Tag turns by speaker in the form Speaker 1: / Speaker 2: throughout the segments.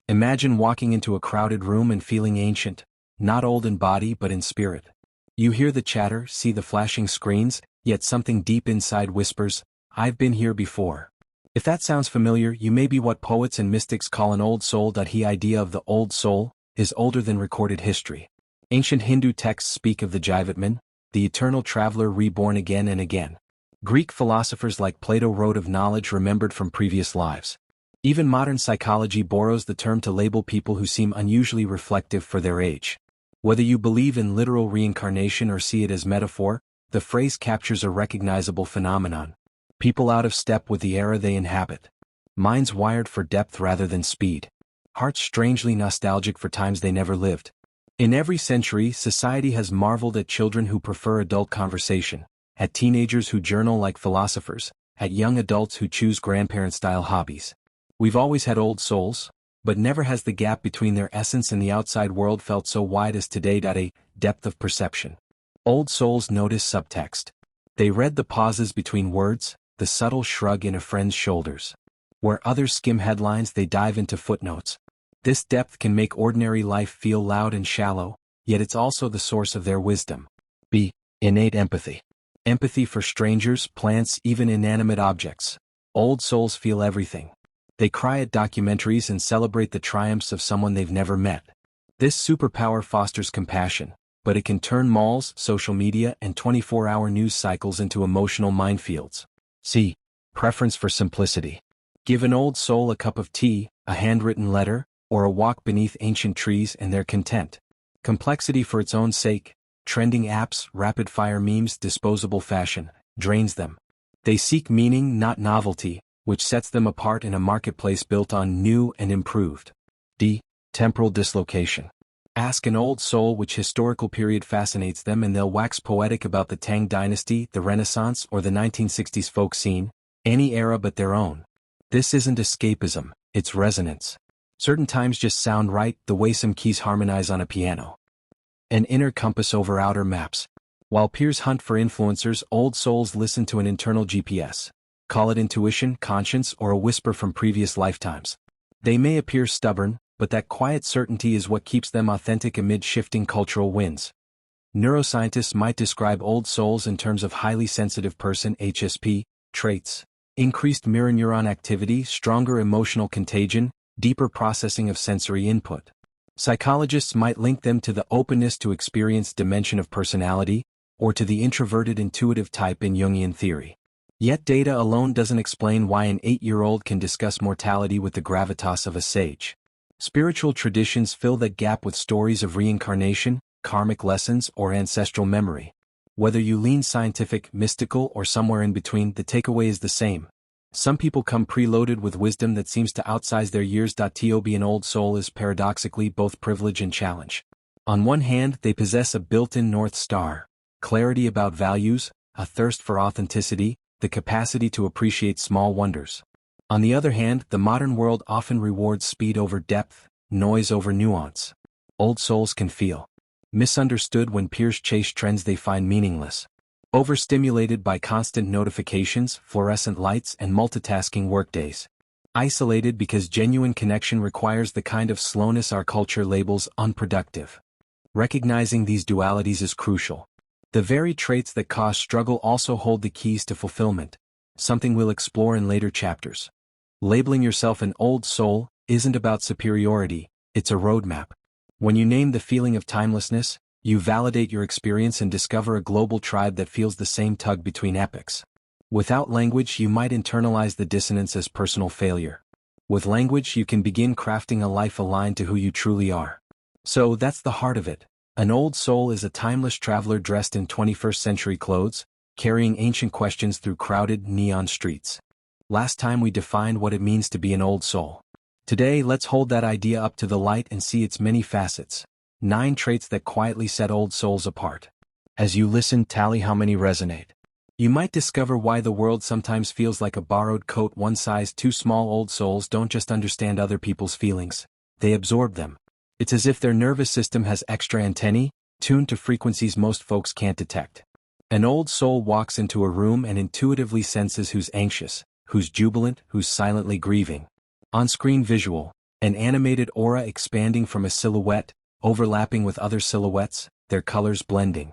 Speaker 1: Imagine walking into a crowded room and feeling ancient, not old in body but in spirit. You hear the chatter, see the flashing screens, yet something deep inside whispers, "I've been here before." If that sounds familiar, you may be what poets and mystics call an old soul. The idea of the old soul is older than recorded history. Ancient Hindu texts speak of the Jivatman, the eternal traveler reborn again and again. Greek philosophers like Plato wrote of knowledge remembered from previous lives. Even modern psychology borrows the term to label people who seem unusually reflective for their age. Whether you believe in literal reincarnation or see it as metaphor, the phrase captures a recognizable phenomenon. People out of step with the era they inhabit. Minds wired for depth rather than speed. Hearts strangely nostalgic for times they never lived. In every century, society has marveled at children who prefer adult conversation, at teenagers who journal like philosophers, at young adults who choose grandparent-style hobbies. We've always had old souls, but never has the gap between their essence and the outside world felt so wide as today. A depth of perception. Old souls notice subtext. They read the pauses between words, the subtle shrug in a friend's shoulders. Where others skim headlines, they dive into footnotes. This depth can make ordinary life feel loud and shallow, yet it's also the source of their wisdom. B. Innate empathy. Empathy for strangers, plants, even inanimate objects. Old souls feel everything. They cry at documentaries and celebrate the triumphs of someone they've never met. This superpower fosters compassion, but it can turn malls, social media, and 24-hour news cycles into emotional minefields. C. Preference for simplicity. Give an old soul a cup of tea, a handwritten letter, or a walk beneath ancient trees and they're content. Complexity for its own sake, trending apps, rapid-fire memes, disposable fashion, drains them. They seek meaning, not novelty, which sets them apart in a marketplace built on new and improved. D. Temporal dislocation. Ask an old soul which historical period fascinates them and they'll wax poetic about the Tang Dynasty, the Renaissance, or the 1960s folk scene, any era but their own. This isn't escapism, it's resonance. Certain times just sound right, the way some keys harmonize on a piano. An inner compass over outer maps. While peers hunt for influencers, old souls listen to an internal GPS. Call it intuition, conscience, or a whisper from previous lifetimes. They may appear stubborn, but that quiet certainty is what keeps them authentic amid shifting cultural winds. Neuroscientists might describe old souls in terms of highly sensitive person (HSP) traits. Increased mirror neuron activity, stronger emotional contagion, deeper processing of sensory input. Psychologists might link them to the openness to experience dimension of personality, or to the introverted intuitive type in Jungian theory. Yet data alone doesn't explain why an 8-year-old can discuss mortality with the gravitas of a sage. Spiritual traditions fill that gap with stories of reincarnation, karmic lessons, or ancestral memory. Whether you lean scientific, mystical, or somewhere in between, the takeaway is the same. Some people come preloaded with wisdom that seems to outsize their years. To be an old soul is paradoxically both privilege and challenge. On one hand, they possess a built-in North Star, clarity about values, a thirst for authenticity, the capacity to appreciate small wonders. On the other hand, the modern world often rewards speed over depth, noise over nuance. Old souls can feel misunderstood when peers chase trends they find meaningless. Overstimulated by constant notifications, fluorescent lights, and multitasking workdays. Isolated because genuine connection requires the kind of slowness our culture labels unproductive. Recognizing these dualities is crucial. The very traits that cause struggle also hold the keys to fulfillment, something we'll explore in later chapters. Labeling yourself an old soul isn't about superiority, it's a roadmap. When you name the feeling of timelessness, you validate your experience and discover a global tribe that feels the same tug between epochs. Without language, you might internalize the dissonance as personal failure. With language, you can begin crafting a life aligned to who you truly are. So that's the heart of it. An old soul is a timeless traveler dressed in 21st century clothes, carrying ancient questions through crowded, neon streets. Last time we defined what it means to be an old soul. Today, let's hold that idea up to the light and see its many facets. 9 traits that quietly set old souls apart. As you listen, tally how many resonate. You might discover why the world sometimes feels like a borrowed coat, one size too small. Old souls don't just understand other people's feelings, they absorb them. It's as if their nervous system has extra antennae, tuned to frequencies most folks can't detect. An old soul walks into a room and intuitively senses who's anxious, who's jubilant, who's silently grieving. On-screen visual, An animated aura expanding from a silhouette, overlapping with other silhouettes, their colors blending.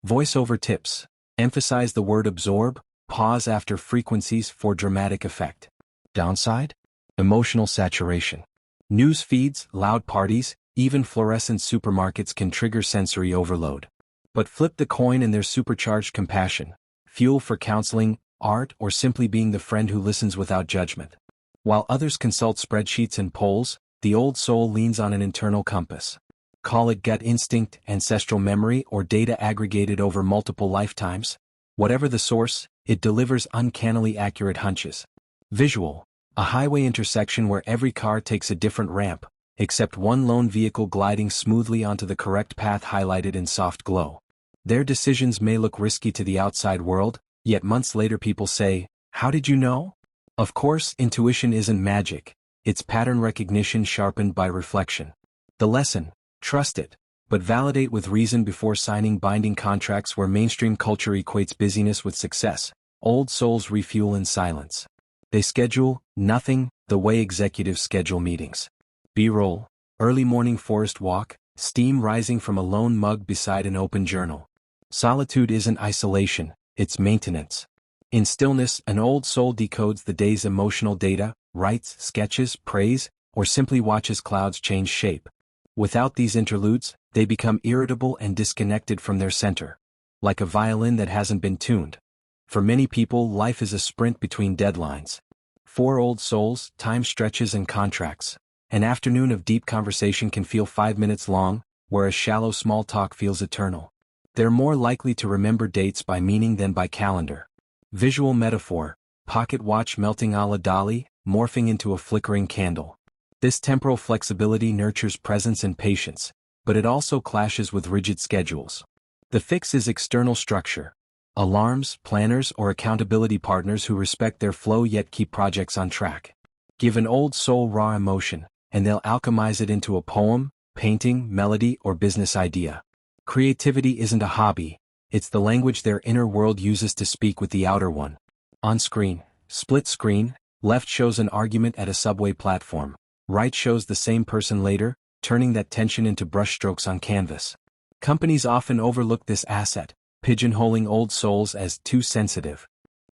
Speaker 1: Voiceover tips. Emphasize the word absorb, pause after frequencies for dramatic effect. Downside? Emotional saturation. News feeds, loud parties, even fluorescent supermarkets can trigger sensory overload. But flip the coin and there's supercharged compassion, fuel for counseling, art, or simply being the friend who listens without judgment. While others consult spreadsheets and polls, the old soul leans on an internal compass. Call it gut instinct, ancestral memory, or data aggregated over multiple lifetimes. Whatever the source, it delivers uncannily accurate hunches. Visual. A highway intersection where every car takes a different ramp, except one lone vehicle gliding smoothly onto the correct path highlighted in soft glow. Their decisions may look risky to the outside world, yet months later people say, "How did you know?" Of course, intuition isn't magic. It's pattern recognition sharpened by reflection. The lesson: trust it, but validate with reason before signing binding contracts where mainstream culture equates busyness with success. Old souls refuel in silence. They schedule nothing the way executives schedule meetings. B-roll, early morning forest walk, steam rising from a lone mug beside an open journal. Solitude isn't isolation, it's maintenance. In stillness, an old soul decodes the day's emotional data, writes, sketches, prays, or simply watches clouds change shape. Without these interludes, they become irritable and disconnected from their center. Like a violin that hasn't been tuned. For many people, life is a sprint between deadlines. 4 old souls, time stretches and contracts. An afternoon of deep conversation can feel 5 minutes long, whereas shallow small talk feels eternal. They're more likely to remember dates by meaning than by calendar. Visual metaphor, pocket watch melting a la Dali, morphing into a flickering candle. This temporal flexibility nurtures presence and patience, but it also clashes with rigid schedules. The fix is external structure. Alarms, planners, or accountability partners who respect their flow yet keep projects on track. Give an old soul raw emotion, and they'll alchemize it into a poem, painting, melody, or business idea. Creativity isn't a hobby, it's the language their inner world uses to speak with the outer one. On screen, split screen, left shows an argument at a subway platform, right shows the same person later, turning that tension into brushstrokes on canvas. Companies often overlook this asset, pigeonholing old souls as too sensitive.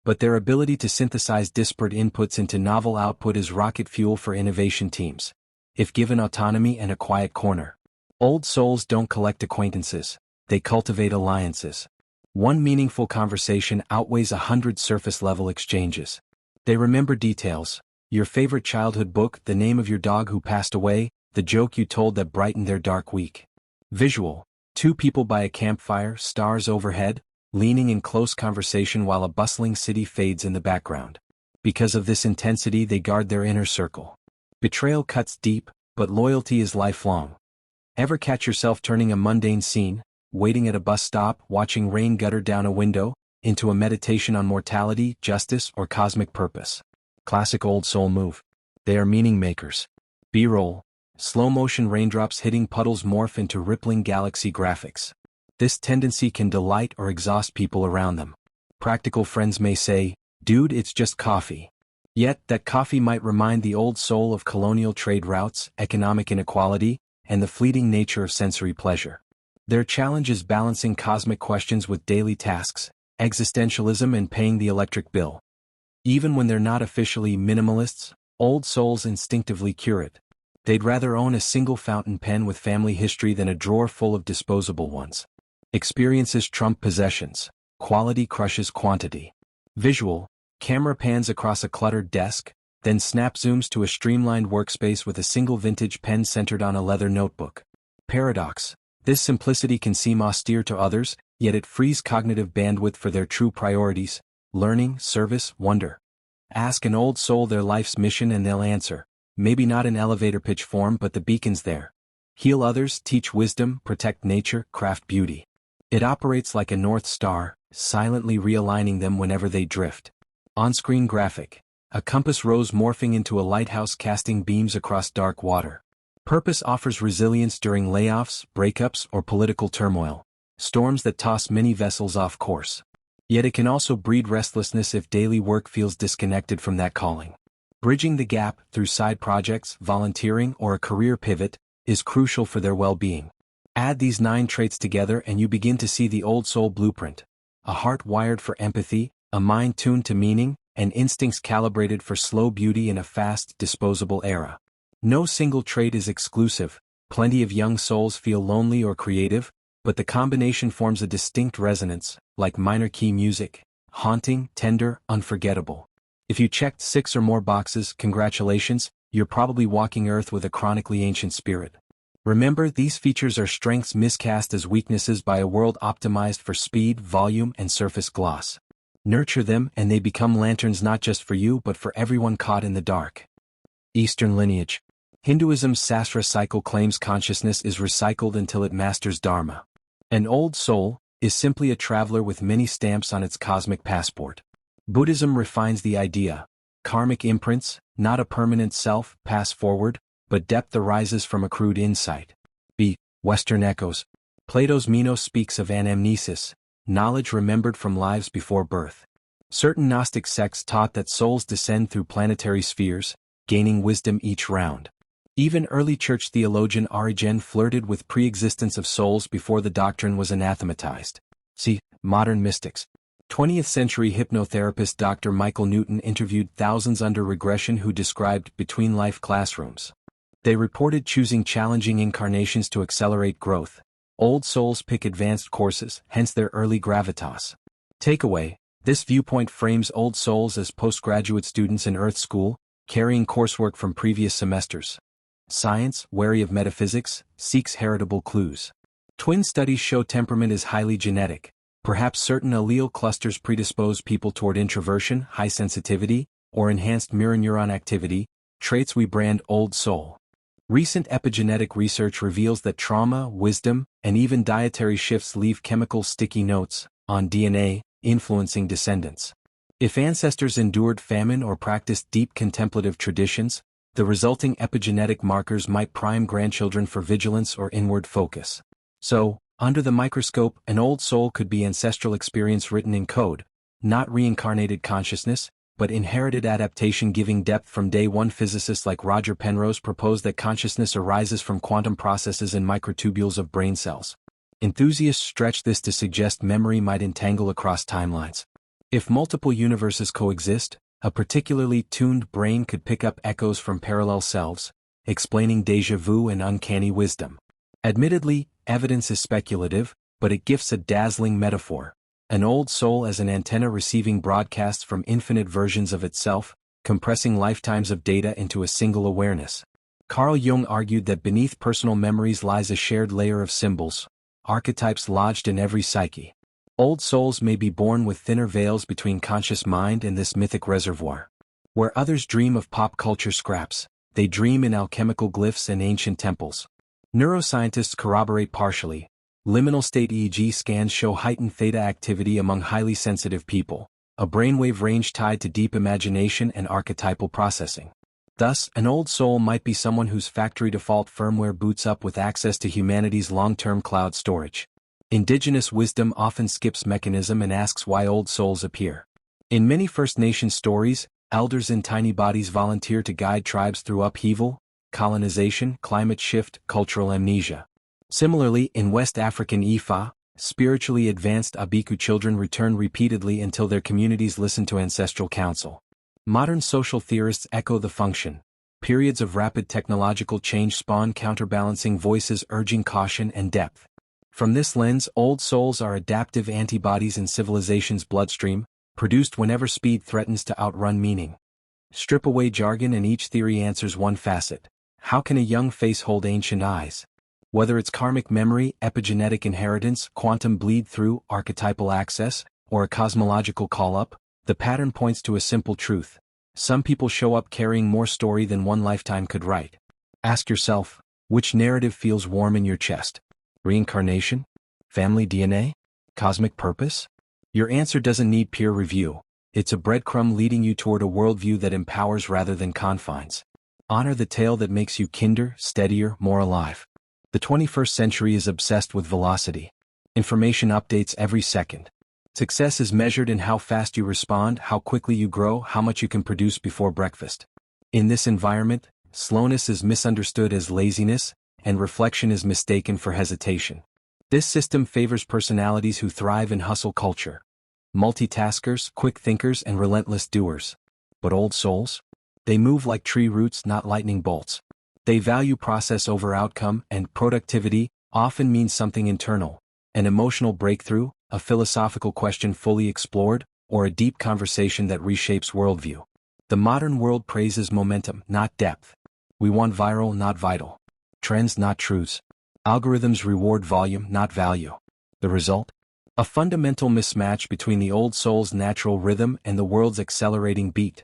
Speaker 1: But their ability to synthesize disparate inputs into novel output is rocket fuel for innovation teams, if given autonomy and a quiet corner. Old souls don't collect acquaintances, they cultivate alliances. One meaningful conversation outweighs 100 surface-level exchanges. They remember details: your favorite childhood book, the name of your dog who passed away, the joke you told that brightened their dark week. Visual: 2 people by a campfire, stars overhead, leaning in close conversation while a bustling city fades in the background. Because of this intensity, they guard their inner circle. Betrayal cuts deep, but loyalty is lifelong. Ever catch yourself turning a mundane scene, waiting at a bus stop, watching rain gutter down a window, into a meditation on mortality, justice, or cosmic purpose? Classic old soul move. They are meaning makers. B-roll. Slow-motion raindrops hitting puddles morph into rippling galaxy graphics. This tendency can delight or exhaust people around them. Practical friends may say, "Dude, it's just coffee." Yet, that coffee might remind the old soul of colonial trade routes, economic inequality, and the fleeting nature of sensory pleasure. Their challenge is balancing cosmic questions with daily tasks, existentialism and paying the electric bill. Even when they're not officially minimalists, old souls instinctively curate. They'd rather own a single fountain pen with family history than a drawer full of disposable ones. Experiences trump possessions. Quality crushes quantity. Visual: camera pans across a cluttered desk, then snap zooms to a streamlined workspace with a single vintage pen centered on a leather notebook. Paradox: this simplicity can seem austere to others, yet it frees cognitive bandwidth for their true priorities: learning, service, wonder. Ask an old soul their life's mission and they'll answer, maybe not in elevator pitch form, but the beacon's there. Heal others, teach wisdom, protect nature, craft beauty. It operates like a North Star, silently realigning them whenever they drift. On-screen graphic: a compass rose morphing into a lighthouse casting beams across dark water. Purpose offers resilience during layoffs, breakups, or political turmoil, storms that toss many vessels off course. Yet it can also breed restlessness if daily work feels disconnected from that calling. Bridging the gap through side projects, volunteering, or a career pivot is crucial for their well-being. Add these 9 traits together and you begin to see the old soul blueprint. A heart wired for empathy, a mind tuned to meaning, and instincts calibrated for slow beauty in a fast, disposable era. No single trait is exclusive. Plenty of young souls feel lonely or creative, but the combination forms a distinct resonance, like minor key music, haunting, tender, unforgettable. If you checked 6 or more boxes, congratulations, you're probably walking Earth with a chronically ancient spirit. Remember, these features are strengths miscast as weaknesses by a world optimized for speed, volume, and surface gloss. Nurture them and they become lanterns not just for you but for everyone caught in the dark. Eastern lineage. Hinduism's Sastra cycle claims consciousness is recycled until it masters Dharma. An old soul is simply a traveler with many stamps on its cosmic passport. Buddhism refines the idea. Karmic imprints, not a permanent self, pass forward, but depth arises from accrued insight. B. Western echoes. Plato's Meno speaks of anamnesis, knowledge remembered from lives before birth. Certain Gnostic sects taught that souls descend through planetary spheres, gaining wisdom each round. Even early church theologian Origen flirted with pre-existence of souls before the doctrine was anathematized. See, modern mystics. 20th century hypnotherapist Dr. Michael Newton interviewed thousands under regression who described between-life classrooms. They reported choosing challenging incarnations to accelerate growth. Old souls pick advanced courses, hence their early gravitas. Takeaway: this viewpoint frames old souls as postgraduate students in Earth School, carrying coursework from previous semesters. Science, wary of metaphysics, seeks heritable clues. Twin studies show temperament is highly genetic. Perhaps certain allele clusters predispose people toward introversion, high sensitivity, or enhanced mirror neuron activity, traits we brand old soul. Recent epigenetic research reveals that trauma, wisdom, and even dietary shifts leave chemical sticky notes on DNA, influencing descendants. If ancestors endured famine or practiced deep contemplative traditions, the resulting epigenetic markers might prime grandchildren for vigilance or inward focus. So, under the microscope, an old soul could be ancestral experience written in code, not reincarnated consciousness, but inherited adaptation giving depth from day one. Physicists like Roger Penrose proposed that consciousness arises from quantum processes in microtubules of brain cells. Enthusiasts stretch this to suggest memory might entangle across timelines. If multiple universes coexist, a particularly tuned brain could pick up echoes from parallel selves, explaining déjà vu and uncanny wisdom. Admittedly, evidence is speculative, but it gifts a dazzling metaphor. An old soul as an antenna receiving broadcasts from infinite versions of itself, compressing lifetimes of data into a single awareness. Carl Jung argued that beneath personal memories lies a shared layer of symbols, archetypes lodged in every psyche. Old souls may be born with thinner veils between conscious mind and this mythic reservoir. Where others dream of pop culture scraps, they dream in alchemical glyphs and ancient temples. Neuroscientists corroborate partially. Liminal state EEG scans show heightened theta activity among highly sensitive people, a brainwave range tied to deep imagination and archetypal processing. Thus, an old soul might be someone whose factory default firmware boots up with access to humanity's long-term cloud storage. Indigenous wisdom often skips mechanism and asks why old souls appear. In many First Nation stories, elders in tiny bodies volunteer to guide tribes through upheaval, colonization, climate shift, cultural amnesia. Similarly, in West African Ifa, spiritually advanced Abiku children return repeatedly until their communities listen to ancestral counsel. Modern social theorists echo the function. Periods of rapid technological change spawn counterbalancing voices urging caution and depth. From this lens, old souls are adaptive antibodies in civilization's bloodstream, produced whenever speed threatens to outrun meaning. Strip away jargon and each theory answers one facet. How can a young face hold ancient eyes? Whether it's karmic memory, epigenetic inheritance, quantum bleed-through, archetypal access, or a cosmological call-up, the pattern points to a simple truth. Some people show up carrying more story than one lifetime could write. Ask yourself, which narrative feels warm in your chest? Reincarnation? Family DNA? Cosmic purpose? Your answer doesn't need peer review. It's a breadcrumb leading you toward a worldview that empowers rather than confines. Honor the tale that makes you kinder, steadier, more alive. The 21st century is obsessed with velocity. Information updates every second. Success is measured in how fast you respond, how quickly you grow, how much you can produce before breakfast. In this environment, slowness is misunderstood as laziness, and reflection is mistaken for hesitation. This system favors personalities who thrive in hustle culture. Multitaskers, quick thinkers, and relentless doers. But old souls? They move like tree roots, not lightning bolts. They value process over outcome, and productivity often means something internal. An emotional breakthrough, a philosophical question fully explored, or a deep conversation that reshapes worldview. The modern world praises momentum, not depth. We want viral, not vital. Trends, not truths. Algorithms reward volume, not value. The result? A fundamental mismatch between the old soul's natural rhythm and the world's accelerating beat.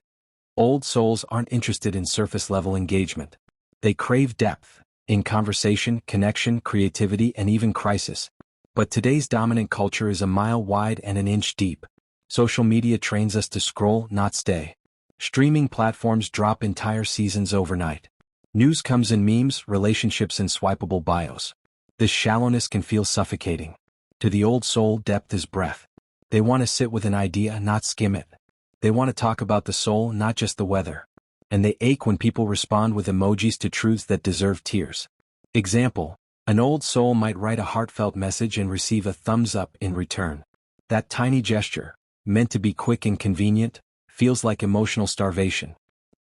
Speaker 1: Old souls aren't interested in surface-level engagement. They crave depth, in conversation, connection, creativity, and even crisis. But today's dominant culture is a mile wide and an inch deep. Social media trains us to scroll, not stay. Streaming platforms drop entire seasons overnight. News comes in memes, relationships in swipeable bios. This shallowness can feel suffocating. To the old soul, depth is breath. They want to sit with an idea, not skim it. They want to talk about the soul, not just the weather. And they ache when people respond with emojis to truths that deserve tears. Example: an old soul might write a heartfelt message and receive a thumbs up in return. That tiny gesture, meant to be quick and convenient, feels like emotional starvation.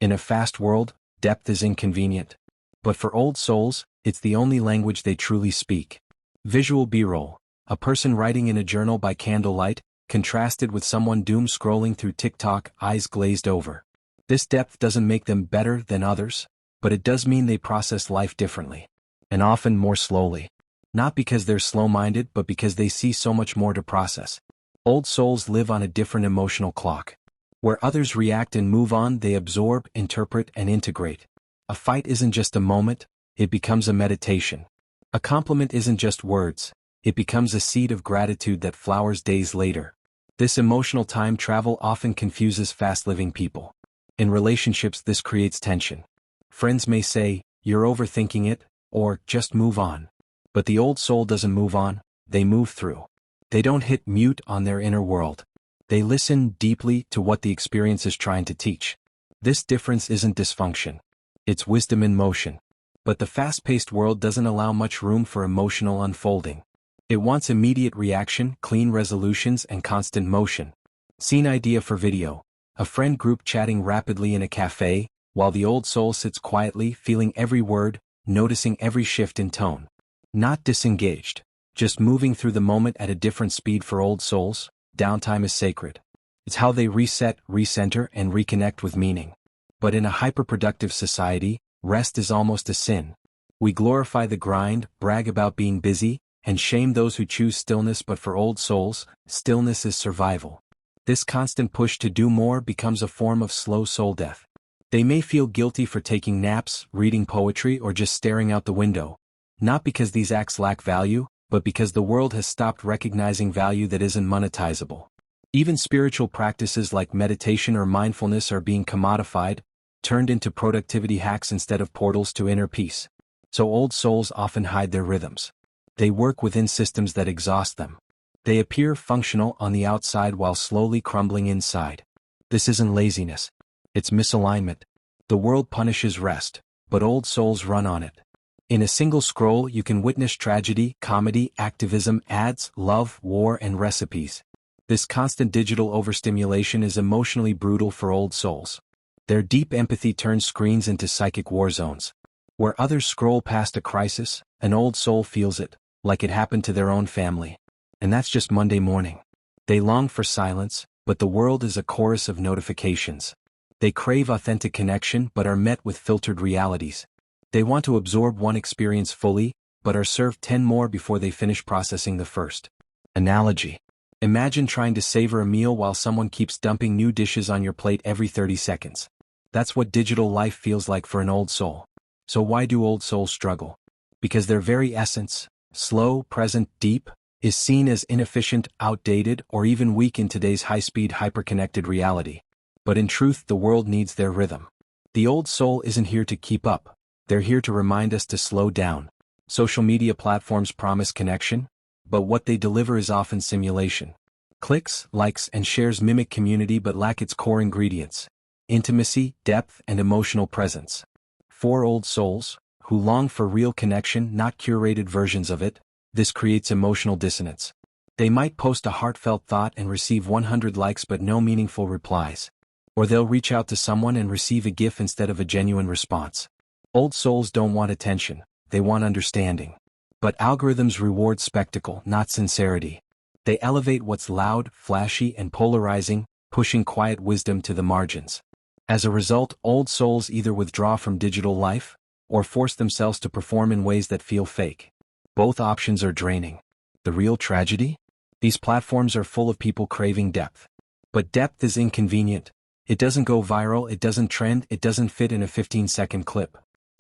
Speaker 1: In a fast world, depth is inconvenient. But for old souls, it's the only language they truly speak. Visual B-roll: a person writing in a journal by candlelight, contrasted with someone doom scrolling through TikTok, eyes glazed over. This depth doesn't make them better than others, but it does mean they process life differently. And often more slowly. Not because they're slow-minded, but because they see so much more to process. Old souls live on a different emotional clock. Where others react and move on, they absorb, interpret, and integrate. A fight isn't just a moment, it becomes a meditation. A compliment isn't just words, it becomes a seed of gratitude that flowers days later. This emotional time travel often confuses fast-living people. In relationships, this creates tension. Friends may say, "You're overthinking it," or "just move on." But the old soul doesn't move on, they move through. They don't hit mute on their inner world. They listen deeply to what the experience is trying to teach. This difference isn't dysfunction. It's wisdom in motion. But the fast-paced world doesn't allow much room for emotional unfolding. It wants immediate reaction, clean resolutions, and constant motion. Scene idea for video: a friend group chatting rapidly in a cafe, while the old soul sits quietly, feeling every word, noticing every shift in tone. Not disengaged, just moving through the moment at a different speed. For old souls, downtime is sacred. It's how they reset, recenter, and reconnect with meaning. But in a hyperproductive society, rest is almost a sin. We glorify the grind, brag about being busy, and shame those who choose stillness. But for old souls, stillness is survival. This constant push to do more becomes a form of slow soul death. They may feel guilty for taking naps, reading poetry, or just staring out the window. Not because these acts lack value, but because the world has stopped recognizing value that isn't monetizable. Even spiritual practices like meditation or mindfulness are being commodified, turned into productivity hacks instead of portals to inner peace. So old souls often hide their rhythms. They work within systems that exhaust them. They appear functional on the outside while slowly crumbling inside. This isn't laziness. It's misalignment. The world punishes rest, but old souls run on it. In a single scroll, you can witness tragedy, comedy, activism, ads, love, war, and recipes. This constant digital overstimulation is emotionally brutal for old souls. Their deep empathy turns screens into psychic war zones. Where others scroll past a crisis, an old soul feels it, like it happened to their own family. And that's just Monday morning. They long for silence, but the world is a chorus of notifications. They crave authentic connection but are met with filtered realities. They want to absorb one experience fully, but are served 10 more before they finish processing the first. Analogy: imagine trying to savor a meal while someone keeps dumping new dishes on your plate every 30 seconds. That's what digital life feels like for an old soul. So why do old souls struggle? Because their very essence, slow, present, deep, is seen as inefficient, outdated, or even weak in today's high-speed, hyper-connected reality. But in truth, the world needs their rhythm. The old soul isn't here to keep up. They're here to remind us to slow down. Social media platforms promise connection, but what they deliver is often simulation. Clicks, likes, and shares mimic community but lack its core ingredients. intimacy, depth, and emotional presence. 4 old souls, who long for real connection, not curated versions of it. This creates emotional dissonance. They might post a heartfelt thought and receive 100 likes but no meaningful replies. Or they'll reach out to someone and receive a GIF instead of a genuine response. Old souls don't want attention, they want understanding. But algorithms reward spectacle, not sincerity. They elevate what's loud, flashy, and polarizing, pushing quiet wisdom to the margins. As a result, old souls either withdraw from digital life, or force themselves to perform in ways that feel fake. Both options are draining. The real tragedy? These platforms are full of people craving depth. But depth is inconvenient. It doesn't go viral, it doesn't trend, it doesn't fit in a 15-second clip.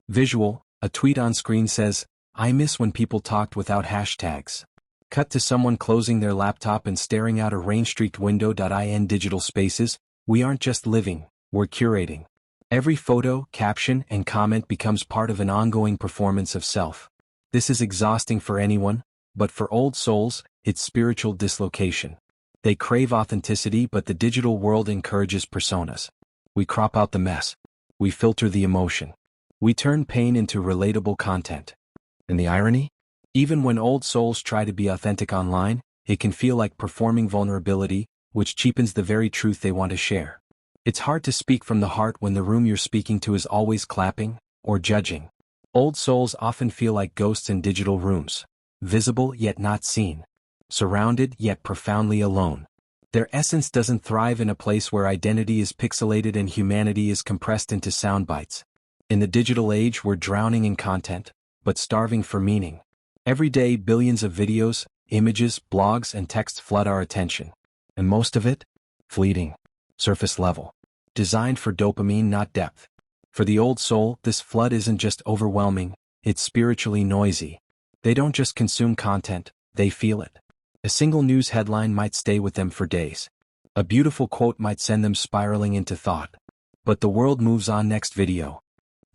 Speaker 1: Visual, a tweet on screen says, "I miss when people talked without hashtags." Cut to someone closing their laptop and staring out a rain-streaked window. In digital spaces, we aren't just living, we're curating. Every photo, caption, and comment becomes part of an ongoing performance of self. This is exhausting for anyone, but for old souls, it's spiritual dislocation. They crave authenticity, but the digital world encourages personas. We crop out the mess. We filter the emotion. We turn pain into relatable content. And the irony? Even when old souls try to be authentic online, it can feel like performing vulnerability, which cheapens the very truth they want to share. It's hard to speak from the heart when the room you're speaking to is always clapping or judging. Old souls often feel like ghosts in digital rooms, visible yet not seen, surrounded yet profoundly alone. Their essence doesn't thrive in a place where identity is pixelated and humanity is compressed into sound bites. In the digital age, we're drowning in content, but starving for meaning. Every day, billions of videos, images, blogs, and texts flood our attention. And most of it? Fleeting. Surface level. Designed for dopamine, not depth. For the old soul, this flood isn't just overwhelming, it's spiritually noisy. They don't just consume content, they feel it. A single news headline might stay with them for days. A beautiful quote might send them spiraling into thought. But the world moves on. Next video.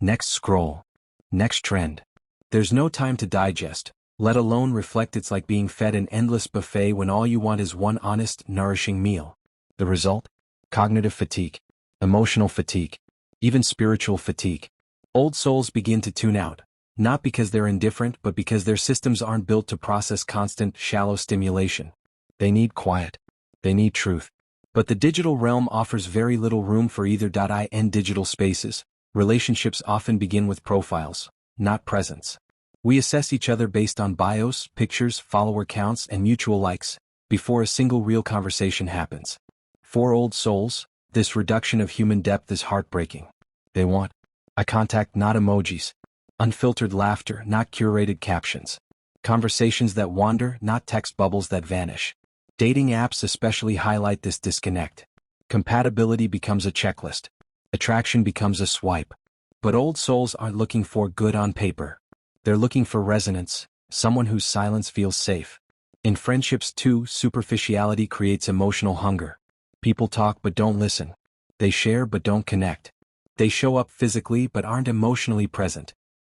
Speaker 1: Next scroll. Next trend. There's no time to digest, let alone reflect. It's like being fed an endless buffet when all you want is one honest, nourishing meal. The result? Cognitive fatigue, emotional fatigue, even spiritual fatigue. Old souls begin to tune out, not because they're indifferent but because their systems aren't built to process constant, shallow stimulation. They need quiet. They need truth. But the digital realm offers very little room for either. In digital spaces, relationships often begin with profiles, not presence. We assess each other based on bios, pictures, follower counts, and mutual likes, before a single real conversation happens. For old souls, this reduction of human depth is heartbreaking. They want eye contact, not emojis. Unfiltered laughter, not curated captions. Conversations that wander, not text bubbles that vanish. Dating apps especially highlight this disconnect. Compatibility becomes a checklist. Attraction becomes a swipe. But old souls aren't looking for good on paper. They're looking for resonance, someone whose silence feels safe. In friendships too, superficiality creates emotional hunger. People talk but don't listen. They share but don't connect. They show up physically but aren't emotionally present.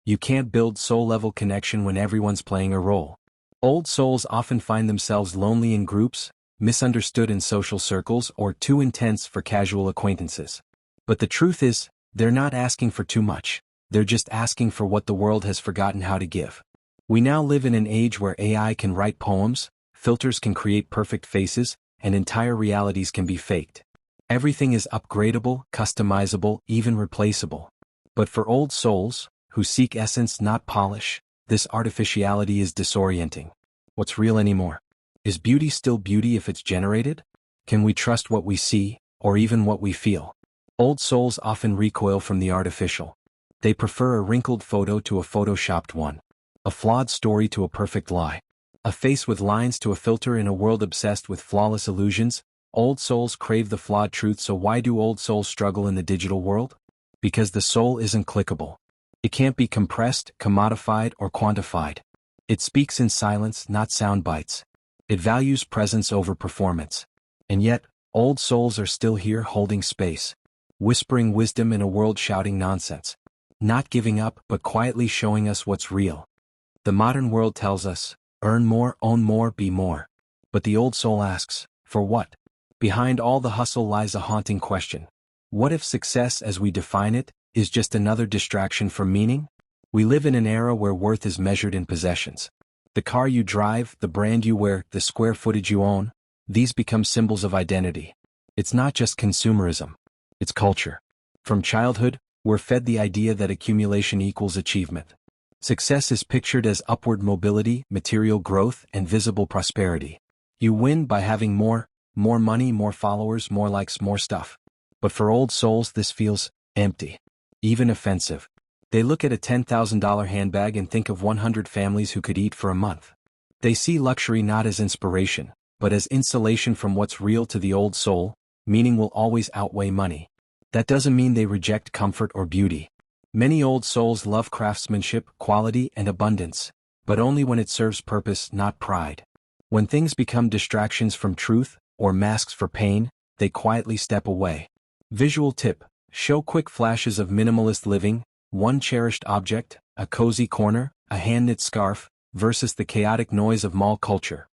Speaker 1: You can't build soul-level connection when everyone's playing a role. Old souls often find themselves lonely in groups, misunderstood in social circles, or too intense for casual acquaintances. But the truth is, they're not asking for too much. They're just asking for what the world has forgotten how to give. We now live in an age where AI can write poems, filters can create perfect faces, and entire realities can be faked. Everything is upgradable, customizable, even replaceable. But for old souls, who seek essence not polish, this artificiality is disorienting. What's real anymore? Is beauty still beauty if it's generated? Can we trust what we see, or even what we feel? Old souls often recoil from the artificial. They prefer a wrinkled photo to a photoshopped one. A flawed story to a perfect lie. A face with lines to a filter. In a world obsessed with flawless illusions, old souls crave the flawed truth. So why do old souls struggle in the digital world? Because the soul isn't clickable. It can't be compressed, commodified, or quantified. It speaks in silence, not sound bites. It values presence over performance. And yet, old souls are still here holding space. Whispering wisdom in a world shouting nonsense. Not giving up, but quietly showing us what's real. The modern world tells us, earn more, own more, be more. But the old soul asks, for what? Behind all the hustle lies a haunting question. What if success as we define it is just another distraction from meaning? We live in an era where worth is measured in possessions. The car you drive, the brand you wear, the square footage you own, these become symbols of identity. It's not just consumerism. It's culture. From childhood, we're fed the idea that accumulation equals achievement. Success is pictured as upward mobility, material growth, and visible prosperity. You win by having more money, more followers, more likes, more stuff. But for old souls this feels empty, even offensive. They look at a $10,000 handbag and think of 100 families who could eat for a month. They see luxury not as inspiration, but as insulation from what's real to the old soul. Meaning will always outweigh money. That doesn't mean they reject comfort or beauty. Many old souls love craftsmanship, quality, and abundance, but only when it serves purpose, not pride. When things become distractions from truth, or masks for pain, they quietly step away. Visual tip: show quick flashes of minimalist living, one cherished object, a cozy corner, a hand-knit scarf, versus the chaotic noise of mall culture.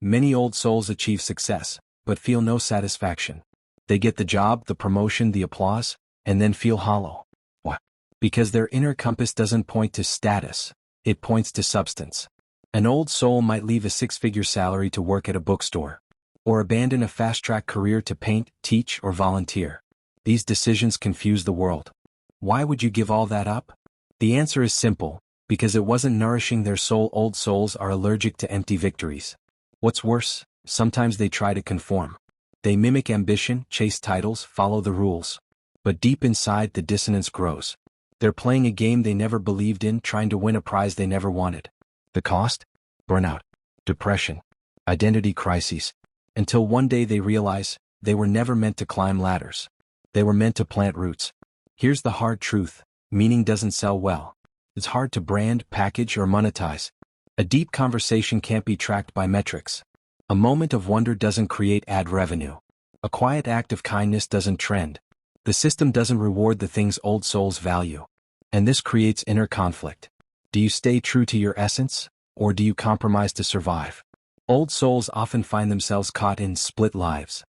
Speaker 1: Many old souls achieve success, but feel no satisfaction. They get the job, the promotion, the applause, and then feel hollow. Why? Because their inner compass doesn't point to status, it points to substance. An old soul might leave a six-figure salary to work at a bookstore, or abandon a fast-track career to paint, teach, or volunteer. These decisions confuse the world. Why would you give all that up? The answer is simple: because it wasn't nourishing their soul. Old souls are allergic to empty victories. What's worse, sometimes they try to conform. They mimic ambition, chase titles, follow the rules. But deep inside the dissonance grows. They're playing a game they never believed in, trying to win a prize they never wanted. The cost? Burnout, depression, identity crises. Until one day they realize they were never meant to climb ladders. They were meant to plant roots. Here's the hard truth: meaning doesn't sell well. It's hard to brand, package, or monetize. A deep conversation can't be tracked by metrics. A moment of wonder doesn't create ad revenue. A quiet act of kindness doesn't trend. The system doesn't reward the things old souls value. And this creates inner conflict. Do you stay true to your essence, or do you compromise to survive? Old souls often find themselves caught in split lives.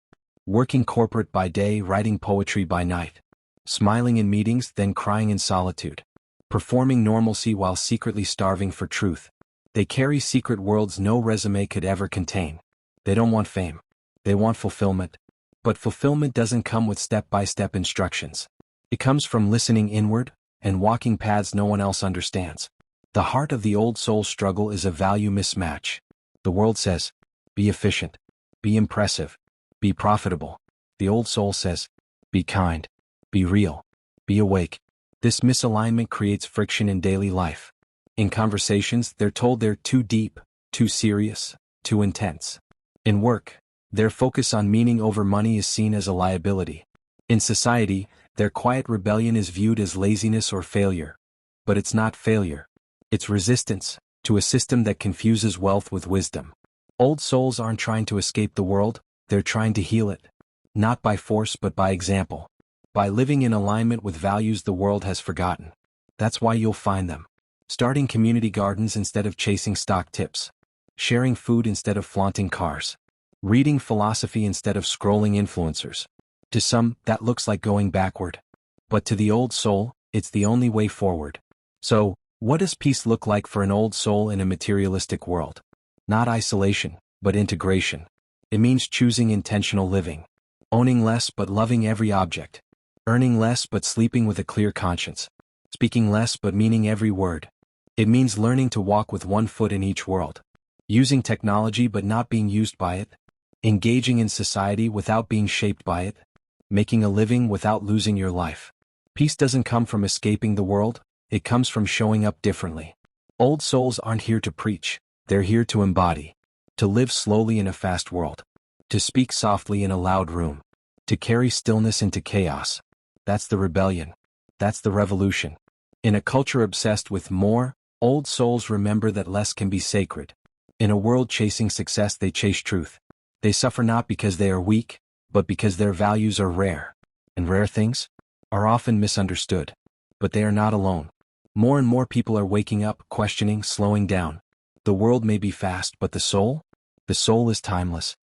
Speaker 1: Working corporate by day, writing poetry by night. Smiling in meetings, then crying in solitude. Performing normalcy while secretly starving for truth. They carry secret worlds no resume could ever contain. They don't want fame. They want fulfillment. But fulfillment doesn't come with step-by-step instructions. It comes from listening inward and walking paths no one else understands. The heart of the old soul struggle is a value mismatch. The world says, be efficient, be impressive, be profitable. The old soul says, be kind, be real, be awake. This misalignment creates friction in daily life. In conversations, they're told they're too deep, too serious, too intense. In work, their focus on meaning over money is seen as a liability. In society, their quiet rebellion is viewed as laziness or failure. But it's not failure. It's resistance to a system that confuses wealth with wisdom. Old souls aren't trying to escape the world, they're trying to heal it. Not by force but by example. By living in alignment with values the world has forgotten. That's why you'll find them starting community gardens instead of chasing stock tips, sharing food instead of flaunting cars, reading philosophy instead of scrolling influencers. To some, that looks like going backward. But to the old soul, it's the only way forward. So, what does peace look like for an old soul in a materialistic world? Not isolation, but integration. It means choosing intentional living. Owning less but loving every object. Earning less but sleeping with a clear conscience. Speaking less but meaning every word. It means learning to walk with one foot in each world. Using technology but not being used by it. Engaging in society without being shaped by it. Making a living without losing your life. Peace doesn't come from escaping the world, it comes from showing up differently. Old souls aren't here to preach, they're here to embody. To live slowly in a fast world. To speak softly in a loud room. To carry stillness into chaos. That's the rebellion. That's the revolution. In a culture obsessed with more, old souls remember that less can be sacred. In a world chasing success they chase truth. They suffer not because they are weak, but because their values are rare. And rare things are often misunderstood. But they are not alone. More and more people are waking up, questioning, slowing down. The world may be fast, but the soul? The soul is timeless.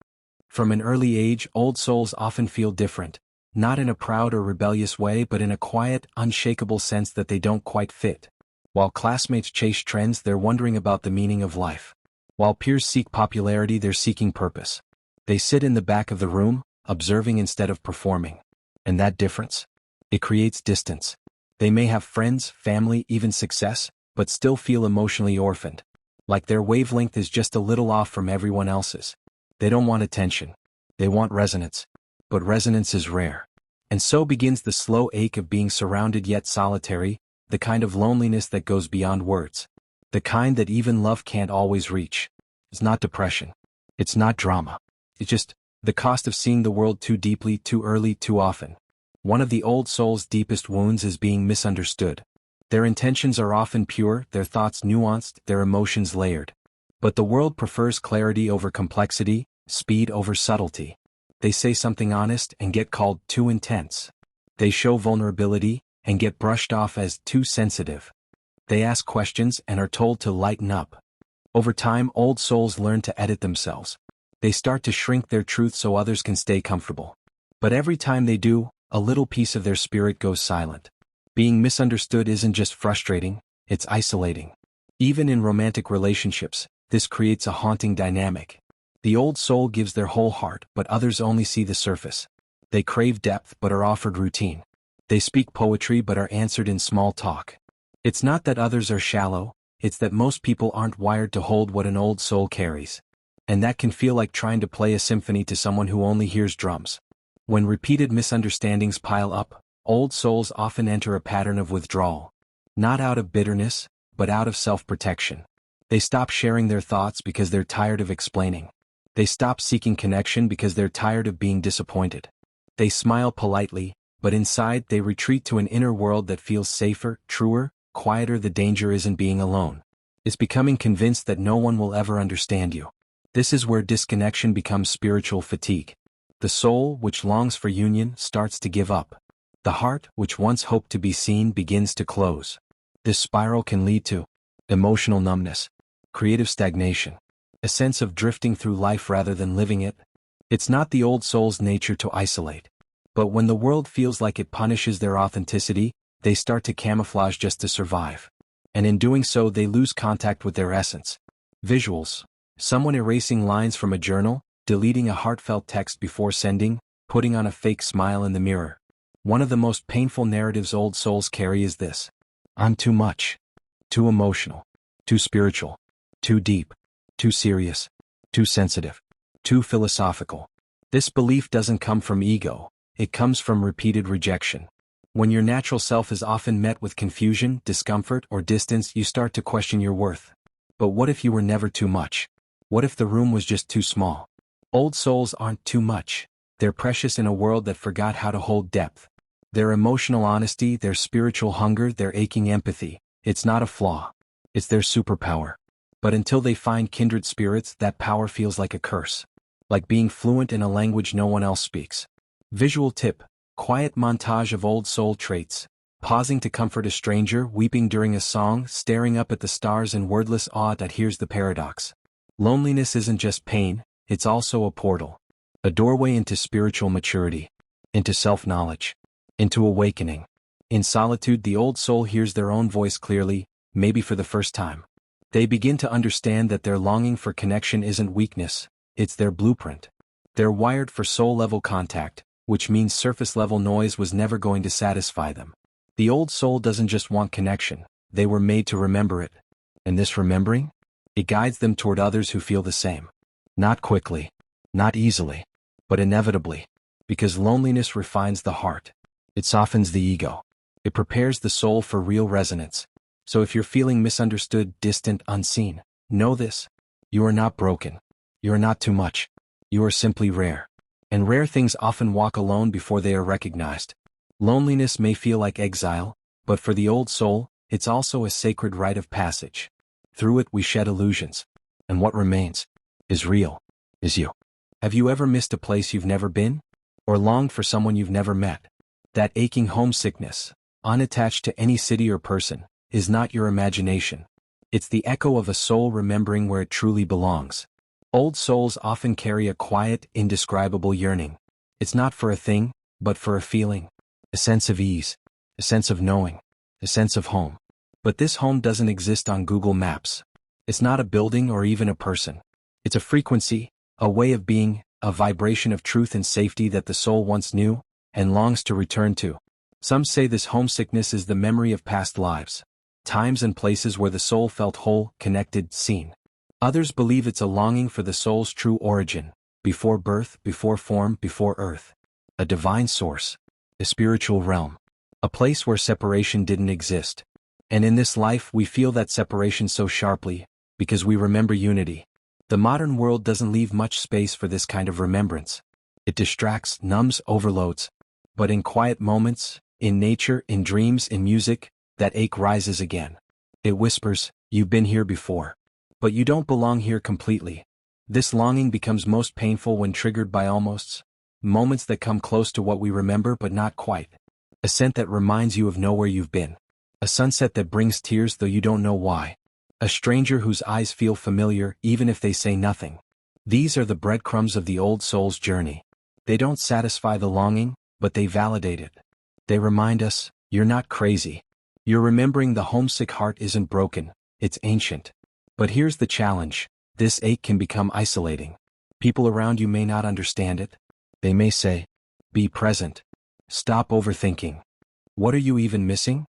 Speaker 1: From an early age, old souls often feel different. not in a proud or rebellious way but in a quiet, unshakable sense that they don't quite fit. While classmates chase trends, they're wondering about the meaning of life. While peers seek popularity, they're seeking purpose. They sit in the back of the room, observing instead of performing. And that difference? It creates distance. They may have friends, family, even success, but still feel emotionally orphaned. Like their wavelength is just a little off from everyone else's. They don't want attention. They want resonance. But resonance is rare. And so begins the slow ache of being surrounded yet solitary, the kind of loneliness that goes beyond words. The kind that even love can't always reach. It's not depression. It's not drama. It's just the cost of seeing the world too deeply, too early, too often. One of the old soul's deepest wounds is being misunderstood. Their intentions are often pure, their thoughts nuanced, their emotions layered. But the world prefers clarity over complexity, speed over subtlety. They say something honest and get called too intense. They show vulnerability and get brushed off as too sensitive. They ask questions and are told to lighten up. Over time, old souls learn to edit themselves. They start to shrink their truth so others can stay comfortable. But every time they do, a little piece of their spirit goes silent. Being misunderstood isn't just frustrating, it's isolating. Even in romantic relationships, this creates a haunting dynamic. The old soul gives their whole heart, but others only see the surface. They crave depth but are offered routine. They speak poetry but are answered in small talk. It's not that others are shallow, it's that most people aren't wired to hold what an old soul carries. And that can feel like trying to play a symphony to someone who only hears drums. When repeated misunderstandings pile up, old souls often enter a pattern of withdrawal. Not out of bitterness, but out of self-protection. They stop sharing their thoughts because they're tired of explaining. They stop seeking connection because they're tired of being disappointed. They smile politely, but inside they retreat to an inner world that feels safer, truer, quieter. The danger isn't being alone. It's becoming convinced that no one will ever understand you. This is where disconnection becomes spiritual fatigue. The soul, which longs for union, starts to give up. The heart, which once hoped to be seen, begins to close. This spiral can lead to emotional numbness, creative stagnation, a sense of drifting through life rather than living it. It's not the old soul's nature to isolate. But when the world feels like it punishes their authenticity, they start to camouflage just to survive. And in doing so, they lose contact with their essence. Visuals. Someone erasing lines from a journal, deleting a heartfelt text before sending, putting on a fake smile in the mirror. One of the most painful narratives old souls carry is this: I'm too much. Too emotional. Too spiritual. Too deep. Too serious. Too sensitive. Too philosophical. This belief doesn't come from ego, it comes from repeated rejection. When your natural self is often met with confusion, discomfort, or distance, you start to question your worth. But what if you were never too much? What if the room was just too small? Old souls aren't too much. They're precious in a world that forgot how to hold depth. Their emotional honesty, their spiritual hunger, their aching empathy, it's not a flaw. It's their superpower. But until they find kindred spirits, that power feels like a curse. Like being fluent in a language no one else speaks. Visual tip: quiet montage of old soul traits. Pausing to comfort a stranger, weeping during a song, staring up at the stars in wordless awe. That here's the paradox. Loneliness isn't just pain, it's also a portal. A doorway into spiritual maturity. Into self-knowledge. Into awakening. In solitude, the old soul hears their own voice clearly, maybe for the first time. They begin to understand that their longing for connection isn't weakness, it's their blueprint. They're wired for soul-level contact, which means surface-level noise was never going to satisfy them. The old soul doesn't just want connection, they were made to remember it. And this remembering? It guides them toward others who feel the same. Not quickly, not easily, but inevitably. Because loneliness refines the heart. It softens the ego. It prepares the soul for real resonance. So if you're feeling misunderstood, distant, unseen, know this: you are not broken. You are not too much. You are simply rare. And rare things often walk alone before they are recognized. Loneliness may feel like exile, but for the old soul, it's also a sacred rite of passage. Through it we shed illusions. And what remains is real, is you. Have you ever missed a place you've never been? Or longed for someone you've never met? That aching homesickness, unattached to any city or person, is not your imagination. It's the echo of a soul remembering where it truly belongs. Old souls often carry a quiet, indescribable yearning. It's not for a thing, but for a feeling, a sense of ease, a sense of knowing, a sense of home. But this home doesn't exist on Google Maps. It's not a building or even a person. It's a frequency, a way of being, a vibration of truth and safety that the soul once knew and longs to return to. Some say this homesickness is the memory of past lives, times and places where the soul felt whole, connected, seen. Others believe it's a longing for the soul's true origin, before birth, before form, before earth. A divine source, a spiritual realm, a place where separation didn't exist. And in this life we feel that separation so sharply, because we remember unity. The modern world doesn't leave much space for this kind of remembrance. It distracts, numbs, overloads. But in quiet moments, in nature, in dreams, in music, that ache rises again. It whispers, "You've been here before. But you don't belong here completely." This longing becomes most painful when triggered by almosts, moments that come close to what we remember but not quite. A scent that reminds you of nowhere you've been. A sunset that brings tears though you don't know why. A stranger whose eyes feel familiar even if they say nothing. These are the breadcrumbs of the old soul's journey. They don't satisfy the longing, but they validate it. They remind us, you're not crazy. You're remembering the homesick heart isn't broken, it's ancient. But here's the challenge. This ache can become isolating. People around you may not understand it. They may say, "Be present. Stop overthinking. What are you even missing?"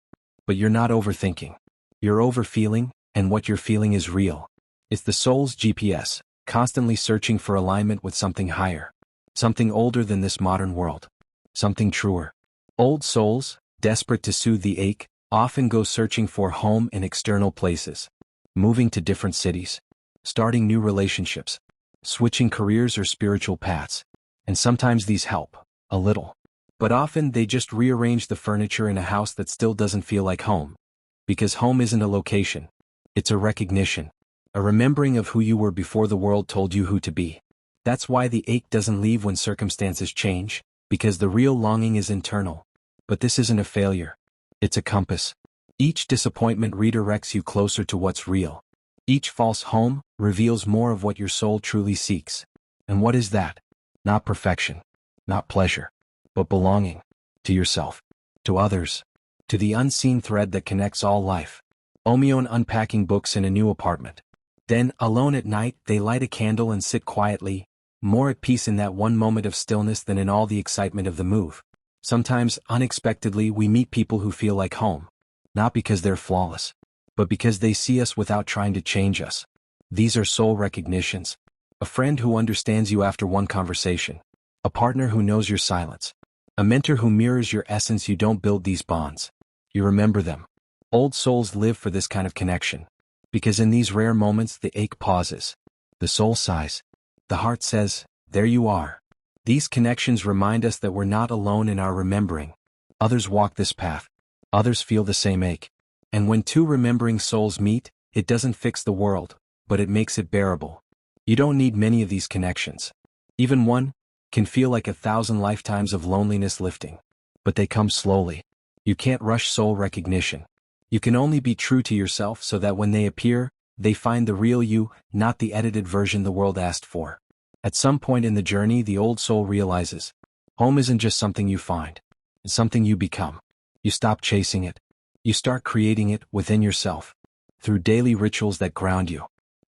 Speaker 1: But you're not overthinking. You're overfeeling, and what you're feeling is real. It's the soul's GPS, constantly searching for alignment with something higher. Something older than this modern world. Something truer. Old souls, desperate to soothe the ache, often go searching for home in external places. Moving to different cities. Starting new relationships. Switching careers or spiritual paths. And sometimes these help, a little. But often they just rearrange the furniture in a house that still doesn't feel like home. Because home isn't a location. It's a recognition. A remembering of who you were before the world told you who to be. That's why the ache doesn't leave when circumstances change, because the real longing is internal. But this isn't a failure. It's a compass. Each disappointment redirects you closer to what's real. Each false home reveals more of what your soul truly seeks. And what is that? Not perfection. Not pleasure. But belonging. To yourself. To others. To the unseen thread that connects all life. Omion unpacking books in a new apartment. Then, alone at night, they light a candle and sit quietly, more at peace in that one moment of stillness than in all the excitement of the move. Sometimes, unexpectedly, we meet people who feel like home. Not because they're flawless, but because they see us without trying to change us. These are soul recognitions. A friend who understands you after one conversation. A partner who knows your silence. A mentor who mirrors your essence. You don't build these bonds. You remember them. Old souls live for this kind of connection. Because in these rare moments the ache pauses. The soul sighs. The heart says, "There you are." These connections remind us that we're not alone in our remembering. Others walk this path. Others feel the same ache. And when two remembering souls meet, it doesn't fix the world, but it makes it bearable. You don't need many of these connections. Even one can feel like 1,000 lifetimes of loneliness lifting. But they come slowly. You can't rush soul recognition. You can only be true to yourself so that when they appear, they find the real you, not the edited version the world asked for. At some point in the journey, the old soul realizes, home isn't just something you find. It's something you become. You stop chasing it. You start creating it within yourself. Through daily rituals that ground you.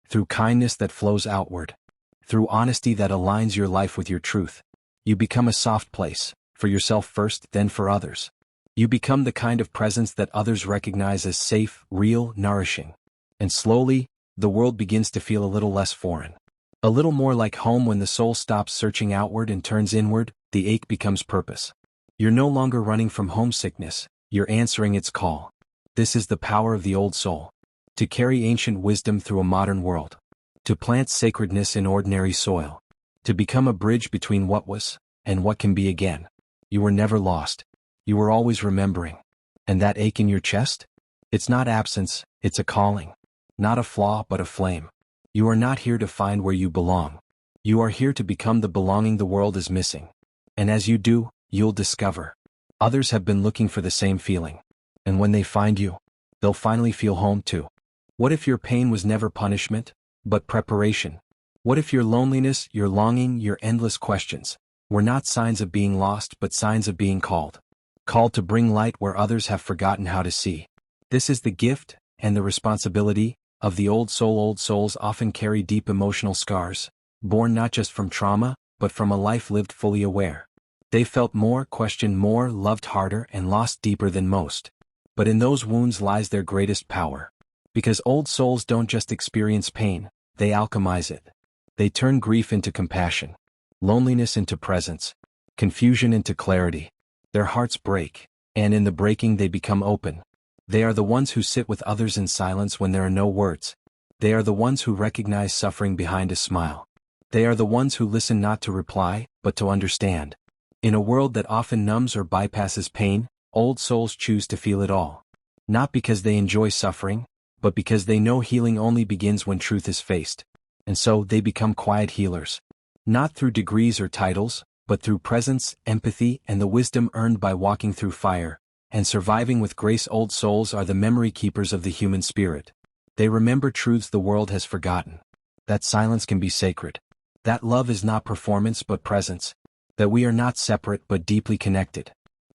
Speaker 1: Through kindness that flows outward. Through honesty that aligns your life with your truth. You become a soft place, for yourself first, then for others. You become the kind of presence that others recognize as safe, real, nourishing. And slowly, the world begins to feel a little less foreign. A little more like home. When the soul stops searching outward and turns inward, the ache becomes purpose. You're no longer running from homesickness, you're answering its call. This is the power of the old soul. To carry ancient wisdom through a modern world. To plant sacredness in ordinary soil. To become a bridge between what was and what can be again. You were never lost. You were always remembering. And that ache in your chest? It's not absence, it's a calling. Not a flaw but a flame. You are not here to find where you belong. You are here to become the belonging the world is missing. And as you do, you'll discover. Others have been looking for the same feeling. And when they find you, they'll finally feel home too. What if your pain was never punishment, but preparation? What if your loneliness, your longing, your endless questions were not signs of being lost but signs of being called. Called to bring light where others have forgotten how to see. This is the gift, and the responsibility, of the old soul. Old souls often carry deep emotional scars, born not just from trauma, but from a life lived fully aware. They felt more, questioned more, loved harder, and lost deeper than most. But in those wounds lies their greatest power. Because old souls don't just experience pain, they alchemize it. They turn grief into compassion, loneliness into presence, confusion into clarity. Their hearts break, and in the breaking they become open. They are the ones who sit with others in silence when there are no words. They are the ones who recognize suffering behind a smile. They are the ones who listen not to reply, but to understand. In a world that often numbs or bypasses pain, old souls choose to feel it all. Not because they enjoy suffering, but because they know healing only begins when truth is faced. And so they become quiet healers. Not through degrees or titles, but through presence, empathy, and the wisdom earned by walking through fire, and surviving with grace. Old souls are the memory keepers of the human spirit. They remember truths the world has forgotten. That silence can be sacred. That love is not performance but presence. That we are not separate but deeply connected.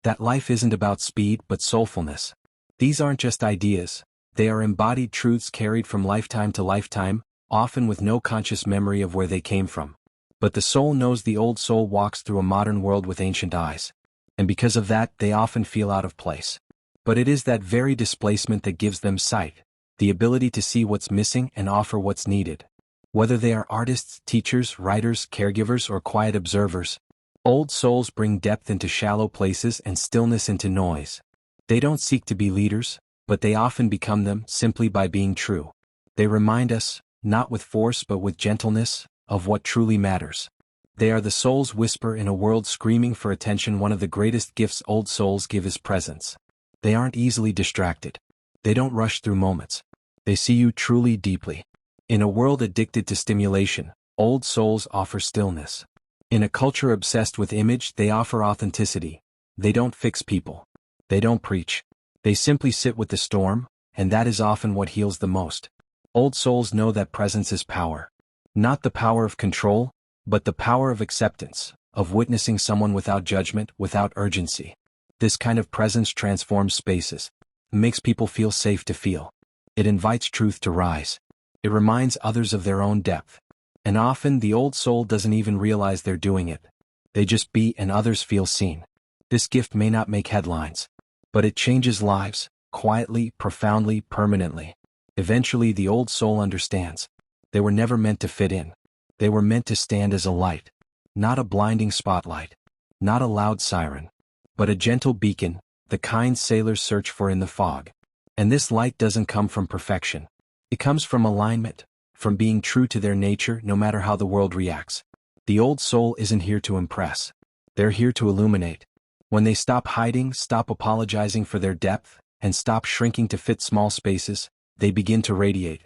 Speaker 1: That life isn't about speed but soulfulness. These aren't just ideas. They are embodied truths carried from lifetime to lifetime, often with no conscious memory of where they came from. But the soul knows. The old soul walks through a modern world with ancient eyes. And because of that, they often feel out of place. But it is that very displacement that gives them sight, the ability to see what's missing and offer what's needed. Whether they are artists, teachers, writers, caregivers, or quiet observers, old souls bring depth into shallow places and stillness into noise. They don't seek to be leaders, but they often become them simply by being true. They remind us, not with force but with gentleness, of what truly matters. They are the soul's whisper in a world screaming for attention. One of the greatest gifts old souls give is presence. They aren't easily distracted. They don't rush through moments. They see you truly deeply. In a world addicted to stimulation, old souls offer stillness. In a culture obsessed with image, they offer authenticity. They don't fix people. They don't preach. They simply sit with the storm, and that is often what heals the most. Old souls know that presence is power. Not the power of control, but the power of acceptance, of witnessing someone without judgment, without urgency. This kind of presence transforms spaces, makes people feel safe to feel. It invites truth to rise. It reminds others of their own depth. And often the old soul doesn't even realize they're doing it. They just be and others feel seen. This gift may not make headlines, but it changes lives, quietly, profoundly, permanently. Eventually the old soul understands. They were never meant to fit in. They were meant to stand as a light. Not a blinding spotlight. Not a loud siren. But a gentle beacon, the kind sailors search for in the fog. And this light doesn't come from perfection. It comes from alignment, from being true to their nature no matter how the world reacts. The old soul isn't here to impress. They're here to illuminate. When they stop hiding, stop apologizing for their depth, and stop shrinking to fit small spaces, they begin to radiate.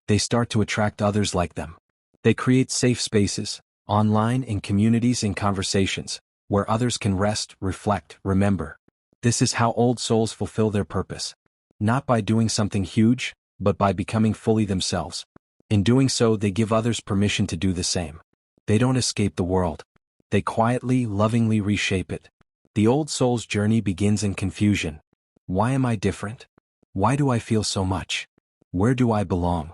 Speaker 1: They start to attract others like them. They create safe spaces, online, in communities, in conversations, where others can rest, reflect, remember. This is how old souls fulfill their purpose. Not by doing something huge, but by becoming fully themselves. In doing so, they give others permission to do the same. They don't escape the world. They quietly, lovingly reshape it. The old soul's journey begins in confusion. Why am I different? Why do I feel so much? Where do I belong?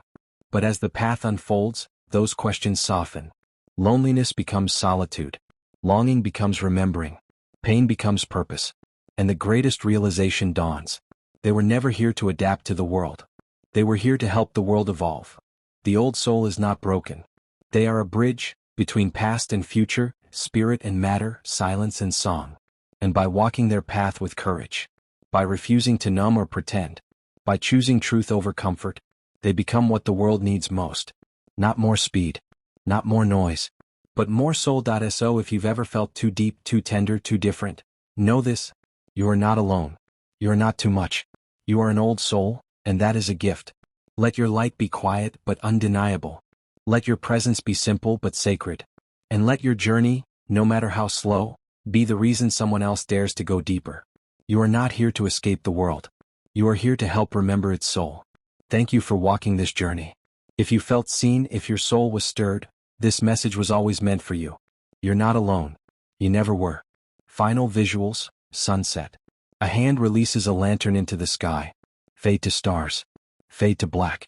Speaker 1: But as the path unfolds, those questions soften. Loneliness becomes solitude. Longing becomes remembering. Pain becomes purpose. And the greatest realization dawns. They were never here to adapt to the world. They were here to help the world evolve. The old soul is not broken. They are a bridge between past and future, spirit and matter, silence and song. And by walking their path with courage, by refusing to numb or pretend, by choosing truth over comfort, they become what the world needs most. Not more speed, not more noise, but more soul. So if you've ever felt too deep, too tender, too different, know this: you are not alone. You are not too much. You are an old soul, and that is a gift. Let your light be quiet but undeniable. Let your presence be simple but sacred. And let your journey, no matter how slow, be the reason someone else dares to go deeper. You are not here to escape the world. You are here to help remember its soul. Thank you for walking this journey. If you felt seen, if your soul was stirred, this message was always meant for you. You're not alone. You never were. Final visuals, sunset. A hand releases a lantern into the sky. Fade to stars. Fade to black.